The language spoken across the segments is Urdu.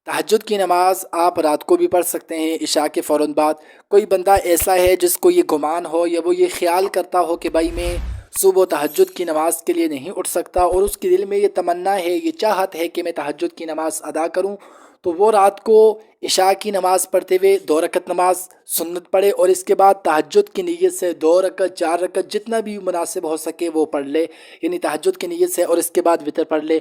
تہجد کی نماز آپ رات کو بھی پڑھ سکتے ہیں عشاء کے فوراً بعد۔ کوئی بندہ ایسا ہے جس کو یہ گمان ہو یا وہ یہ خیال کرتا ہو کہ بھائی میں صبح و تہجد کی نماز کے لیے نہیں اٹھ سکتا، اور اس کے دل میں یہ تمنا ہے، یہ چاہت ہے کہ میں تہجد کی نماز ادا کروں، تو وہ رات کو عشاء کی نماز پڑھتے ہوئے 2 رکعت نماز سنت پڑھے، اور اس کے بعد تہجد کی نیت سے 2 رکعت 4 رکعت جتنا بھی مناسب ہو سکے وہ پڑھ لے، یعنی تہجد کی نیت سے، اور اس کے بعد وطر پڑھ لے۔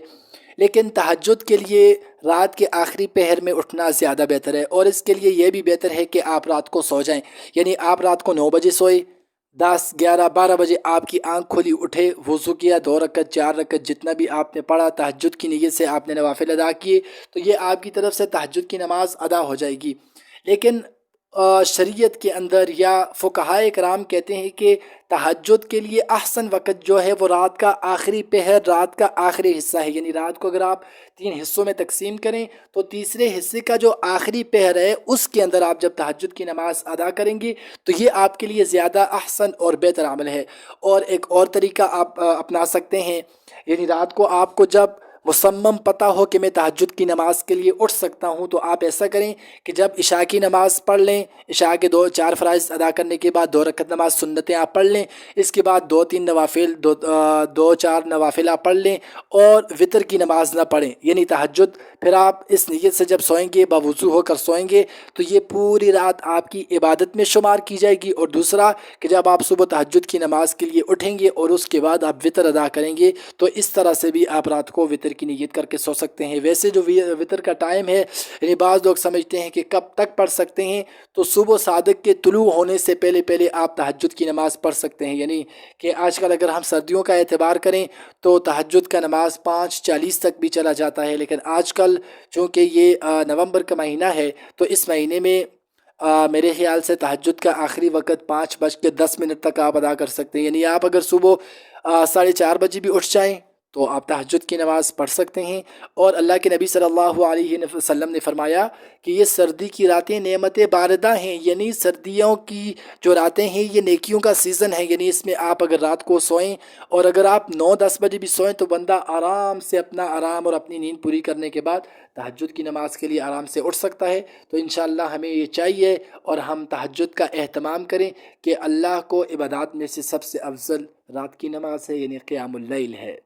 لیکن تہجد کے لیے رات کے آخری پہر میں اٹھنا زیادہ بہتر ہے، اور اس کے لیے یہ بھی بہتر ہے کہ آپ رات کو سو جائیں، یعنی آپ رات کو 9 بجے سوئے، 10 11 12 بجے آپ کی آنکھ کھلی، اٹھے، وضو کیا، 2 رکعت 4 رکعت جتنا بھی آپ نے پڑھا تہجد کی نیت سے آپ نے نوافل ادا کیے، تو یہ آپ کی طرف سے تہجد کی نماز ادا ہو جائے گی۔ لیکن شریعت کے اندر یا فقہائے کرام کہتے ہیں کہ تہجد کے لیے احسن وقت جو ہے وہ رات کا آخری پہر، رات کا آخری حصہ ہے، یعنی رات کو اگر آپ 3 حصوں میں تقسیم کریں تو تیسرے حصے کا جو آخری پہر ہے اس کے اندر آپ جب تہجد کی نماز ادا کریں گے تو یہ آپ کے لیے زیادہ احسن اور بہتر عمل ہے۔ اور ایک اور طریقہ آپ اپنا سکتے ہیں، یعنی رات کو آپ کو جب مصمم پتہ ہو کہ میں تہجد کی نماز کے لیے اٹھ سکتا ہوں، تو آپ ایسا کریں کہ جب عشاء کی نماز پڑھ لیں، عشاء کے 4 فرائض ادا کرنے کے بعد 2 رکعت نماز سنتیں آپ پڑھ لیں، اس کے بعد 2 3 نوافل 2 4 نوافل آپ پڑھ لیں، اور وطر کی نماز نہ پڑھیں، یعنی تہجد پھر آپ اس نیت سے جب سوئیں گے، باوضو ہو کر سوئیں گے، تو یہ پوری رات آپ کی عبادت میں شمار کی جائے گی۔ اور دوسرا کہ جب آپ صبح تہجد کی نماز کے لیے اٹھیں گے اور اس کے بعد آپ وطر ادا کریں گے، تو اس طرح سے بھی آپ رات کو وطر کی نیت کر کے سو سکتے ہیں۔ ویسے جو وطر کا ٹائم ہے، یعنی بعض لوگ سمجھتے ہیں کہ کب تک پڑھ سکتے ہیں، تو صبح صادق کے طلوع ہونے سے پہلے پہلے آپ تہجد کی نماز پڑھ سکتے ہیں، یعنی کہ آج کل اگر ہم سردیوں کا اعتبار کریں تو تہجد کا نماز 5:40 تک بھی چلا جاتا ہے، لیکن آج کل چونکہ یہ نومبر کا مہینہ ہے تو اس مہینے میں میرے خیال سے تہجد کا آخری وقت 5:10 تک آپ ادا کر سکتے ہیں، یعنی آپ اگر صبح 4:30 بجے بھی اٹھ جائیں تو آپ تہجد کی نماز پڑھ سکتے ہیں۔ اور اللہ کے نبی صلی اللہ علیہ وسلم نے فرمایا کہ یہ سردی کی راتیں نعمت باردہ ہیں، یعنی سردیوں کی جو راتیں ہیں یہ نیکیوں کا سیزن ہے، یعنی اس میں آپ اگر رات کو سوئیں اور اگر آپ 9 10 بجے بھی سوئیں تو بندہ آرام سے اپنا آرام اور اپنی نیند پوری کرنے کے بعد تہجد کی نماز کے لیے آرام سے اٹھ سکتا ہے۔ تو انشاءاللہ ہمیں یہ چاہیے اور ہم تہجد کا اہتمام کریں کہ اللہ کو عبادات میں سے سب سے افضل رات کی نماز ہے، یعنی قیام اللیل ہے۔